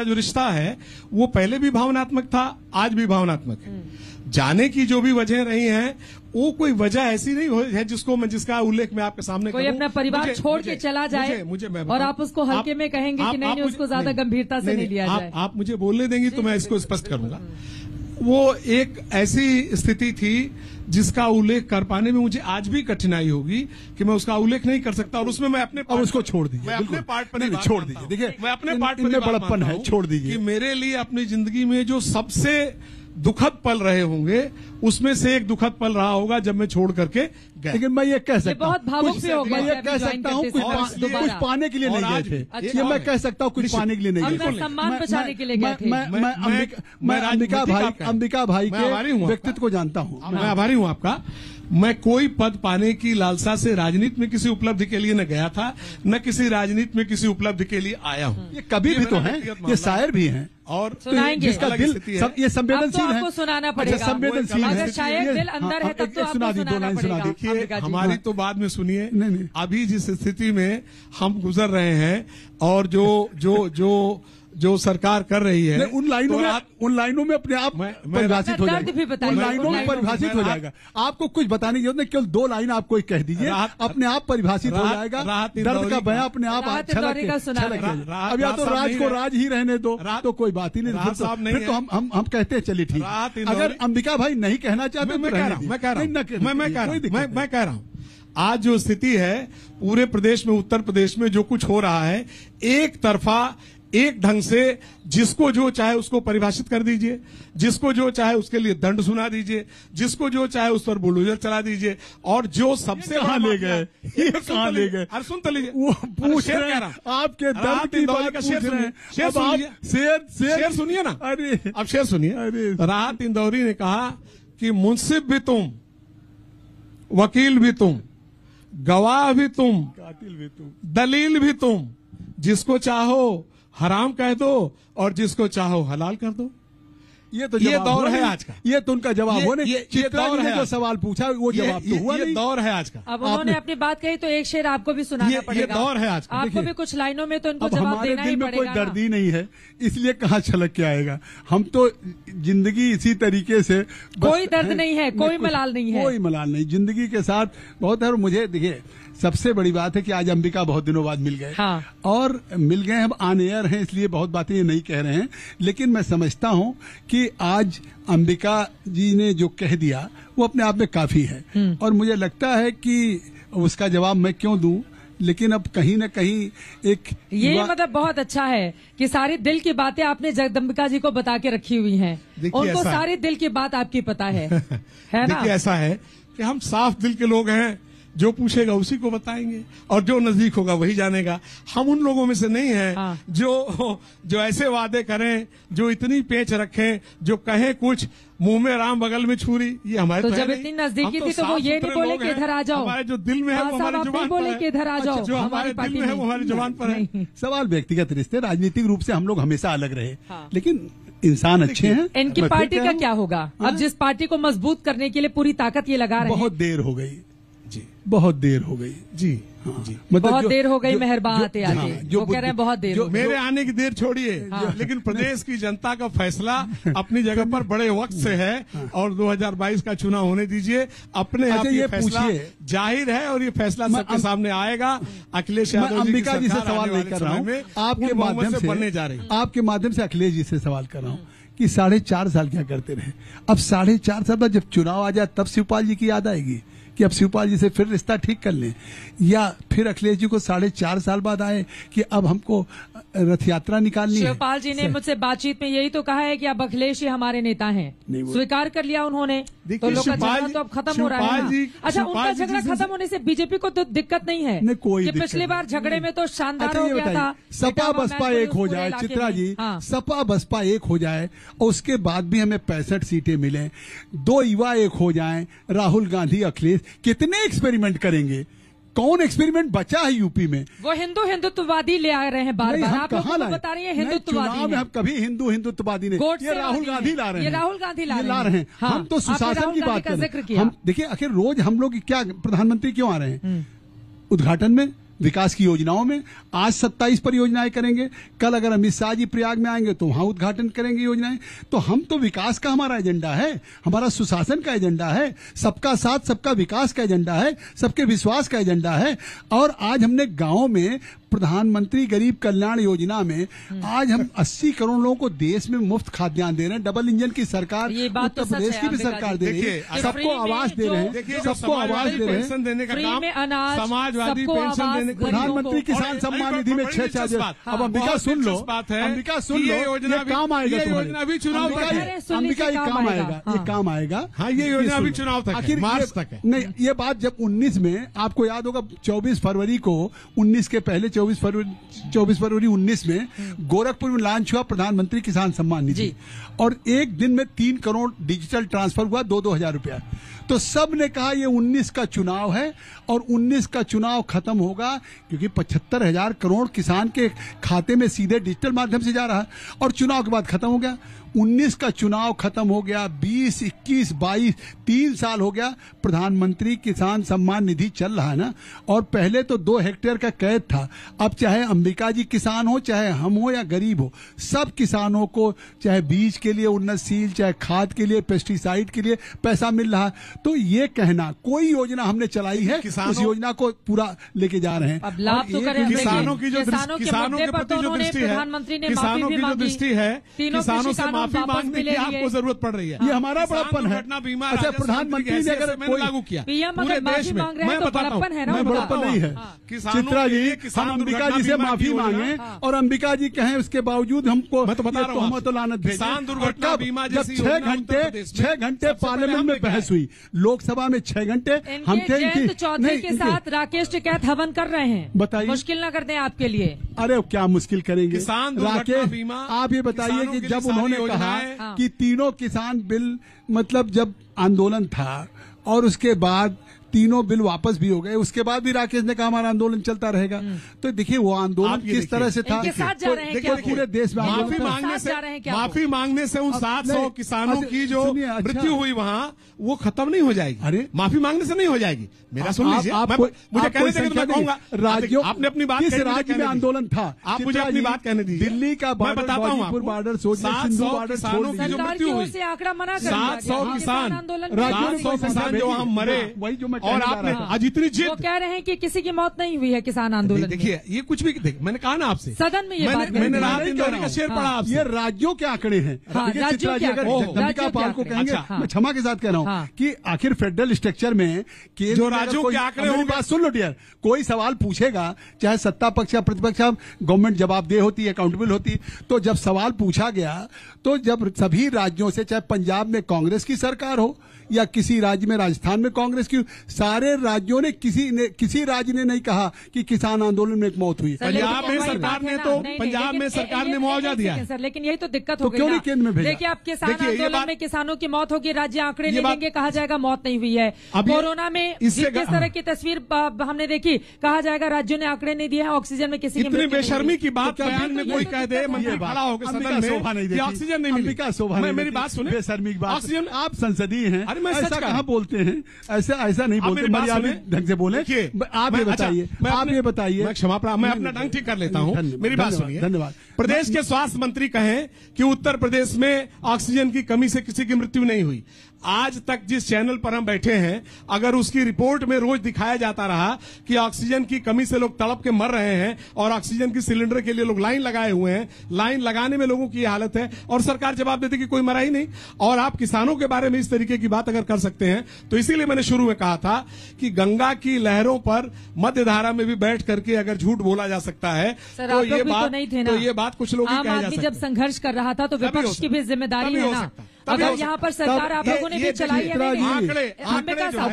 जो रिश्ता है वो पहले भी भावनात्मक था, आज भी भावनात्मक है। जाने की जो भी वजह रही हैं वो कोई वजह ऐसी नहीं है जिसका उल्लेख मैं आपके सामने कोई अपना परिवार छोड़ के चला जाए और आप उसको हल्के में कहेंगे कि नहीं उसको ज्यादा गंभीरता से नहीं लिया जाए। आप मुझे बोलने देंगी तो मैं इसको स्पष्ट करूंगा। वो एक ऐसी स्थिति थी जिसका उल्लेख कर पाने में मुझे आज भी कठिनाई होगी कि मैं उसका उल्लेख नहीं कर सकता, और उसमें मैं अपने और उसको छोड़ दीजिए, मैं अपने पार्ट पर छोड़ दीजिए। देखिए मैं अपने पार्ट पर बड़प्पन है, छोड़ दीजिए। कि मेरे लिए अपनी जिंदगी में जो सबसे दुखद पल रहे होंगे उसमें से एक दुखद पल रहा होगा जब मैं छोड़ करके गया। लेकिन मैं ये कह सकता हूँ, मैं ये कह सकता हूँ कुछ पाने के लिए नहीं गए थे। ये मैं कह सकता हूँ कुछ पाने के लिए नहीं गए थे, सम्मान बचाने के लिए गए थे। मैं अंबिका भाई के व्यक्तित्व को जानता हूँ, मैं आभारी हूँ आपका। मैं कोई पद पाने की लालसा से राजनीति में किसी उपलब्धि के लिए न गया था, न किसी राजनीति में किसी उपलब्धि के लिए आया हूँ। ये कभी भी तो हैं, ये शायर भी हैं, और जिसका दिल ये संवेदनशील है, आपको सुनाना पड़ेगा। संवेदनशील है, अगर शायद दिल अंदर है तब तो आपको सुनाना पड़ेगा। देखिए हमारी तो बाद में सुनिए, अभी जिस स्थिति में हम गुजर रहे हैं और जो सरकार कर रही है उन लाइनों में अपने आप परिभाषित हो जाएगा। उन लाइनों में परिभाषित हो जाएगा। आपको कुछ बताने की जरूरत नहीं, केवल 2 लाइन आपको कह दीजिए, अपने आप परिभाषित हो जाएगा। दर्द का बयां अपने आप छलक। अब या तो राज को राज ही रहने दो तो कोई बात ही नहीं, फिर तो हम कहते हैं चलिए ठीक। अगर अंबिका भाई नहीं कहना चाहते मैं कह रहा हूं आज जो स्थिति है पूरे प्रदेश में, उत्तर प्रदेश में जो कुछ हो रहा है, एक तरफा एक ढंग से जिसको जो चाहे उसको परिभाषित कर दीजिए, जिसको जो चाहे उसके लिए दंड सुना दीजिए, जिसको जो चाहे उस पर बुलडोजर चला दीजिए, और जो सबसे कहां ले गए, ये कहां ले गए? अरे सुन तो लीजिए, वो पूछ रहे हैं आपके दर्द की बात पूछ रहे हैं। शेर सुनिए ना, अरे अब शेर सुनिए। राहत इंदौरी ने कहा कि मुंसिफ भी तुम, वकील भी तुम, गवाह भी तुम, कातिल भी तुम, दलील भी तुम, जिसको चाहो हराम कह दो और जिसको चाहो हलाल कर दो। ये दौर है आज का। ये तो उनका जवाब हो नहीं। ये दौर है, जो सवाल पूछा वो जवाब तो हुआ नहीं। ये दौर है आज का। अब उन्होंने अपनी बात कही तो एक शेर आपको भी सुनाना पड़ेगा। ये दौर है आज का। आपको भी कुछ लाइनों में तो इनको जवाब देना ही पड़ेगा। कोई दर्द ही नहीं है, इसलिए कहाँ छलक के आएगा। हम तो जिंदगी इसी तरीके से, कोई दर्द नहीं है, कोई मलाल नहीं है, कोई मलाल नहीं, जिंदगी के साथ बहुत है। मुझे देखिए सबसे बड़ी बात है कि आज अंबिका बहुत दिनों बाद मिल गए। हाँ। और मिल गए, हम ऑन एयर हैं इसलिए बहुत बातें ये नहीं कह रहे हैं, लेकिन मैं समझता हूं कि आज अंबिका जी ने जो कह दिया वो अपने आप में काफी है। और मुझे लगता है कि उसका जवाब मैं क्यों दूं, लेकिन अब कहीं न कहीं एक ये मतलब बहुत अच्छा है कि सारी दिल की बातें आपने जगदम्बिका जी को बता के रखी हुई हैं। उनको सारी दिल की बात आपकी पता है ना? देखिए ऐसा है कि हम साफ दिल के लोग हैं, जो पूछेगा उसी को बताएंगे और जो नजदीक होगा वही जानेगा। हम उन लोगों में से नहीं हैं। हाँ। जो ऐसे वादे करें, जो इतनी पेच रखें, जो कहें कुछ मुंह में राम बगल में छुरी, ये हमारे तो जब इतनी नजदीकी थी तो वो ये नहीं बोले कि इधर आ जाओ, हमारे जो दिल में है वो हमारी जुबान पर बोले कि इधर आ जाओ, जो हमारे दिल में है वो हमारी जुबान पर है। सवाल व्यक्तिगत रिश्ते, राजनीतिक रूप से हम लोग हमेशा अलग रहे, लेकिन इंसान अच्छे हैं। इनकी पार्टी का क्या होगा अब, जिस पार्टी को मजबूत करने के लिए पूरी ताकत ये लगा रहे हैं? बहुत देर हो गई जी, बहुत देर हो गई जी, हाँ। जी। मतलब बहुत देर हो गई मेहरबान आते आते। जो कह रहे हैं बहुत देर, मेरे आने की देर छोड़िए, लेकिन प्रदेश की जनता का फैसला अपनी जगह पर बड़े वक्त से है और 2022 का चुनाव होने दीजिए। अपने आप ये फैसला जाहिर है और ये फैसला सबके सामने आएगा। अखिलेश यादव अंबिका जी से सवाल नहीं कर रहा हूँ, आपके माध्यम से बनने जा रही, आपके माध्यम से अखिलेश जी से सवाल कर रहा हूँ कि 4.5 साल क्या करते रहे। अब 4.5 साल बाद जब चुनाव आ जाए तब शिवपाल जी की याद आएगी कि अब शिवपाल जी से फिर रिश्ता ठीक कर लें, या फिर अखिलेश जी को 4.5 साल बाद आए कि अब हमको रथ यात्रा निकालनी है। शिवपाल जी ने मुझसे बातचीत में यही तो कहा है कि अब अखिलेश ही हमारे नेता हैं, स्वीकार कर लिया उन्होंने। तो लोग का झगड़ा तो अब खत्म हो रहा है। अच्छा, उनका झगड़ा खत्म होने से बीजेपी को तो दिक्कत नहीं है कि पिछली बार झगड़े में तो शानदार हो गया था। सपा बसपा एक हो जाए चित्रा जी, सपा बसपा एक हो जाए और उसके बाद भी हमें 65 सीटें मिले, 2 युवा एक हो जाएं, राहुल गांधी अखिलेश, कितने एक्सपेरिमेंट करेंगे? कौन एक्सपेरिमेंट बचा है यूपी में? वो हिंदुत्ववादी ले आ रहे हैं बार बार, आप लोगों को बता रही है हिंदुत्ववादी में। हम कभी हिंदुत्ववादी नहीं, ये राहुल गांधी ला रहे हैं, ये राहुल गांधी ला रहे हैं। हम तो सुशासन की बात कर रहे हैं। हम देखिए आखिर रोज हम लोग क्या, प्रधानमंत्री क्यों आ रहे हैं? उद्घाटन में, विकास की योजनाओं में। आज 27 परियोजनाएं करेंगे, कल अगर अमित शाह जी प्रयाग में आएंगे तो वहां उद्घाटन करेंगे योजनाएं। तो हम तो विकास का हमारा एजेंडा है, हमारा सुशासन का एजेंडा है, सबका साथ सबका विकास का एजेंडा है, सबके विश्वास का एजेंडा है। और आज हमने गांवों में प्रधानमंत्री गरीब कल्याण योजना में आज हम 80 करोड़ लोगों को देश में मुफ्त खाद्यान्न दे रहे हैं। डबल इंजन की सरकार उत्तर प्रदेश की भी सरकार दे रही है, सबको आवास दे रहे हैं, सबको आवास दे रहे हैं, पेंशन देने का काम, समाजवादी पेंशन देने, प्रधानमंत्री किसान सम्मान निधि में 6 अब अंबिका सुन लो, अंबिका सुन लो, ये काम आएगा, योजना भी चुनाव तक है, अंबिका ये काम आएगा, ये काम आएगा। हाँ, ये योजना भी चुनाव तक है, मार्च तक है। नहीं, ये बात जब 19 में, आपको याद होगा 24 फरवरी को, 19 के पहले 24 फरवरी 19 में गोरखपुर में लॉन्च हुआ प्रधानमंत्री किसान सम्मान निधि, और एक दिन में 3 करोड़ डिजिटल ट्रांसफर हुआ, 2-2 हजार रुपया। तो सब ने कहा ये 19 का चुनाव है और 19 का चुनाव खत्म होगा, क्योंकि 75,000 करोड़ किसान के खाते में सीधे डिजिटल माध्यम से जा रहा है, और चुनाव के बाद खत्म हो गया। 19 का चुनाव खत्म हो गया, 20, 21, 22, 3 साल हो गया, प्रधानमंत्री किसान सम्मान निधि चल रहा है ना। और पहले तो 2 हेक्टेयर का कैद था, अब चाहे अंबिका जी किसान हो, चाहे हम हो या गरीब हो, सब किसानों को चाहे बीज के लिए उन्नतशील, चाहे खाद के लिए, पेस्टिसाइड के लिए पैसा मिल रहा है। तो ये कहना कोई योजना हमने चलाई है, उस योजना को पूरा लेके जा रहे हैं। अब लाभ तो करें, किसानों की जो किसानों के प्रति जो दृष्टि है, किसानों की जो दृष्टि है, किसानों से माफी मांगने की आपको जरूरत पड़ रही है। ये हमारा बड़प्पन है। अच्छा, प्रधानमंत्री ने अगर कोई लागू किया पूरे देश में, मैं बताता हूँ, बड़प्पन नहीं है चित्रा जी। हम अंबिका जी से माफी मांगे और अंबिका जी कहें उसके बावजूद हमको तोहमत और लानत भेजें। किसान दुर्घटना बीमा जैसी 6 घंटे पार्लियामेंट में बहस हुई, लोकसभा में 6 घंटे हम थे। जयंत चौधरी के साथ राकेश टिकैत हवन कर रहे हैं, बताइए, मुश्किल न कर दें आपके लिए। अरे क्या मुश्किल करेंगे राकेश, आप ये बताइए कि जब उन्होंने कहा कि तीनों किसान बिल, मतलब जब आंदोलन था और उसके बाद तीनों बिल वापस भी हो गए, उसके बाद भी राकेश ने कहा हमारा आंदोलन चलता रहेगा। तो देखिए वो आंदोलन किस तरह से था, पूरे देश में माफी मांगने से उन 700 किसानों की जो मृत्यु हुई वहाँ, वो खत्म नहीं हो जाएगी। अरे माफी मांगने से नहीं हो जाएगी। मेरा सुन लीजिए, मुझे कहने देंगे तो मैं कहूंगा राज्यों, आपने अपनी बात, किस राज्य में आंदोलन था, आप मुझे अपनी बात कहने दीजिए। दिल्ली का मैं बताता हूँ आपको, बॉर्डर, 700 किसानों की जो मृत्यु हुई, 700 किसान जो हम मरे, वही जो और आपने आज इतनी वो जीत, कह रहे हैं कि किसी की मौत नहीं हुई है किसान आंदोलन। देखिए ये कुछ भी, मैंने कहा ना आपसे सदन में, ये बात मैंने रात इंदौरी का शेर पढ़ा आपसे। ये राज्यों के आंकड़े हैं। राज्यों के आंकड़े, अंबिका पाल को कहेंगे, मैं क्षमा के साथ कह रहा हूँ कि आखिर फेडरल स्ट्रक्चर में जो राज्यों के आंकड़े होंगे, बात सुन लो डियर, कोई सवाल पूछेगा, चाहे सत्ता पक्ष या प्रतिपक्ष, गवर्नमेंट जवाबदेह होती है, अकाउंटेबल होती है। तो जब सवाल पूछा गया, तो जब सभी राज्यों से, चाहे पंजाब में कांग्रेस की सरकार हो या किसी राज्य में, राजस्थान में कांग्रेस की, सारे राज्यों ने किसी राज्य ने नहीं कहा कि किसान आंदोलन में एक मौत हुई। पंजाब में सरकार ने तो, पंजाब में सरकार ने मुआवजा दिया है सर, लेकिन यही तो दिक्कत हो गई। क्यों नहीं केंद्र में भेजा? देखिए, आप किसान आंदोलन में किसानों की मौत होगी, राज्य आंकड़े ले लेंगे, कहा जाएगा मौत नहीं हुई है। कोरोना में जिस तरह की तस्वीर हमने देखी, कहा जाएगा राज्यों ने आंकड़े नहीं दिए हैं, ऑक्सीजन में किसी इतनी बेशर्मी की बात बयान में कोई कह दे, मंत्री खड़ा होकर सदन में ऑक्सीजन नहीं मिली, मेरी बात सुने, बेशर्मी की बात। ऑक्सीजन, आप संसदीय हैं, ऐसा कहाँ बोलते हैं, ऐसा नहीं बोलते, मर्यादा ढंग से बोले। आप ये बताइए, मैं क्षमा प्रार्थना, मैं अपना ढंग ठीक कर लेता हूँ, मेरी बात सुनिए। धन्यवाद। प्रदेश के स्वास्थ्य मंत्री कहें कि उत्तर प्रदेश में ऑक्सीजन की कमी से किसी की मृत्यु नहीं हुई। आज तक जिस चैनल पर हम बैठे हैं, अगर उसकी रिपोर्ट में रोज दिखाया जाता रहा कि ऑक्सीजन की कमी से लोग तड़प के मर रहे हैं और ऑक्सीजन की सिलेंडर के लिए लोग लाइन लगाए हुए हैं, लाइन लगाने में लोगों की हालत है, और सरकार जवाब देती कि कोई मरा ही नहीं, और आप किसानों के बारे में इस तरीके की बात अगर कर सकते हैं, तो इसीलिए मैंने शुरू में कहा था कि गंगा की लहरों पर मध्य धारा में भी बैठ करके अगर झूठ बोला जा सकता है, तो ये बात कुछ लोग कह जा सकते हैं। जब संघर्ष कर रहा था तो विपक्ष की भी जिम्मेदारी है ना। अगर यहाँ पर सरकार आप लोगों ने भी चलाई है, अंबिका साहब,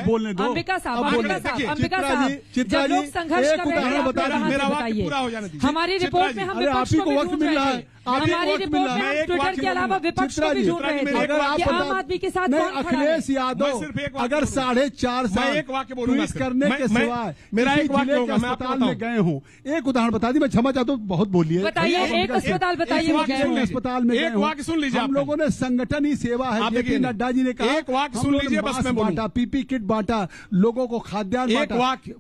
जब लोग संघर्ष कर रहे हैं, बताइए, हमारी रिपोर्ट में हम विपक्ष को भी ढूंढ रहे थे, हमारी रिपोर्ट में हम ट्विटर के अलावा विपक्ष को भी ढूंढ रहे थे कि आम आदमी के साथ कौन खड़ा है। अखिलेश यादव अगर 4.5 साल ट्वीट करने के सिवाय मेरा एक वाक्य होगा, मैं अस्पताल में गए हूँ, एक उदाहरण बता दी, मैं क्षमा चाहता हूँ, बहुत बोलिए, बताइए एक अस्पताल बताइए, अस्पताल में एक वाक्य सुन लीजिए। हम लोगों ने संगठन ही सेवा है, जेपी नड्डा जी ने कहा, एक वाक्य सुन लीजिए, बस मैं बांटा, पीपी किट बांटा, लोगों को खाद्यान्न बांटा,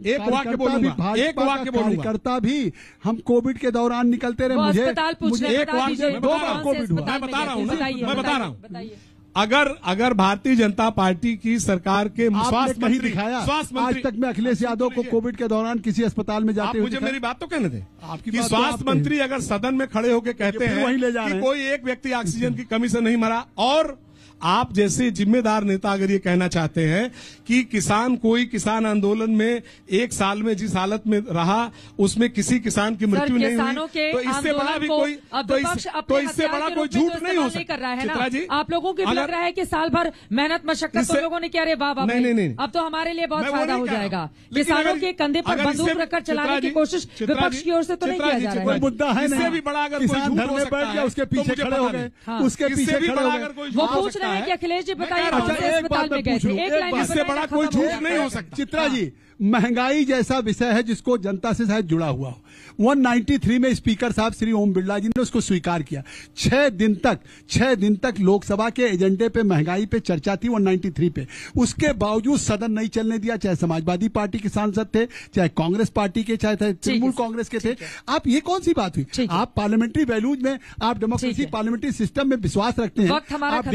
एक वाक्य बोलूंगा, एक वाक्य बोलूंगा, कार्यकर्ता भी हम कोविड के दौरान निकलते रहे, मुझे एक वाक्य, 2 बार कोविड हुआ, मैं बता रहा हूँ, मैं बता रहा हूँ। अगर भारतीय जनता पार्टी की सरकार के स्वास्थ्य मंत्री दिखाया, स्वास्थ्य मंत्री, आज तक मैं अखिलेश यादव को कोविड के दौरान किसी अस्पताल में जाते हुए, मुझे मेरी बात तो कहने दें, आपकी स्वास्थ्य मंत्री अगर सदन में खड़े होकर कहते हैं वहीं ले जा रहे हैं, कोई एक व्यक्ति ऑक्सीजन की कमी से नहीं मरा, और आप जैसे जिम्मेदार नेता अगर ये कहना चाहते हैं कि किसान आंदोलन में 1 साल में जिस हालत में रहा उसमें किसी किसान की मृत्यु नहीं हुई, तो इससे बड़ा भी कोई तो इससे बड़ा कोई झूठ नहीं हो सकता है ना। आप लोगों को लग रहा है कि साल भर मेहनत मशक्कत तो लोगों ने किया, अरे वाह, नहीं, अब तो हमारे लिए बहुत फायदा हो जाएगा। किसानों के कंधे पर बंदूक रखकर चलाने की कोशिश विपक्ष की ओर से तो नहीं किया जा रहा है। मुद्दा है, इससे भी बड़ा अगर किसान धरने बैठ गया, उसके पीछे खड़े हो गए, उसके पीछे खड़े हो गए, वो पूछ जानते हैं कि अखिलेश जी बताइए अच्छा, कौन से एक अस्पताल बात में मैं गए पूछ थे? लूं, एक एक लाइन बात। में इससे बड़ा कोई झूठ नहीं हो सकता। चित्रा जी, महंगाई जैसा विषय है जिसको जनता से शायद जुड़ा हुआ हो। 193 में स्पीकर साहब श्री ओम बिरला जी ने उसको स्वीकार किया। 6 दिन तक लोकसभा के एजेंडे पे महंगाई पे चर्चा थी 193 पे। उसके बावजूद सदन नहीं चलने दिया, चाहे समाजवादी पार्टी के सांसद थे, चाहे कांग्रेस पार्टी के, चाहे तृणमूल कांग्रेस के थे। आप ये कौन सी बात हुई? आप पार्लियामेंट्री वैल्यूज में, आप डेमोक्रेसी पार्लियामेंट्री सिस्टम में विश्वास रखते हैं। आप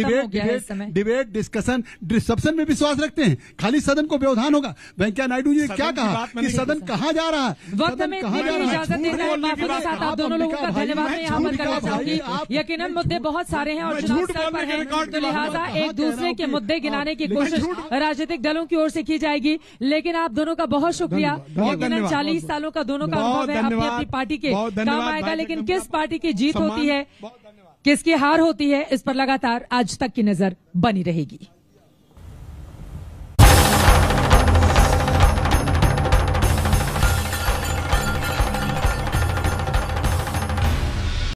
डिबेट डिस्कशन में विश्वास रखते हैं। खाली सदन को व्यवधान होगा। वेंकैया नायडू जी ने क्या कहा कि सदन कहाँ जा रहा है? वक्त में इतनी बड़ी इजाजत देना है। माफी के साथ आप दोनों लोगों का धन्यवाद मैं यहाँ पर करना चाहूंगी। यकीनन मुद्दे बहुत सारे हैं और चुनाव स्तर पर हैं, तो लिहाजा एक दूसरे के मुद्दे गिनाने की कोशिश राजनीतिक दलों की ओर से की जाएगी। लेकिन आप दोनों का बहुत शुक्रिया। यकीनन 40 सालों का दोनों का अनुभव है, अपनी अपनी पार्टी के काम आएगा। लेकिन किस पार्टी की जीत होती है, किसकी हार होती है, इस पर लगातार आज तक की नजर बनी रहेगी।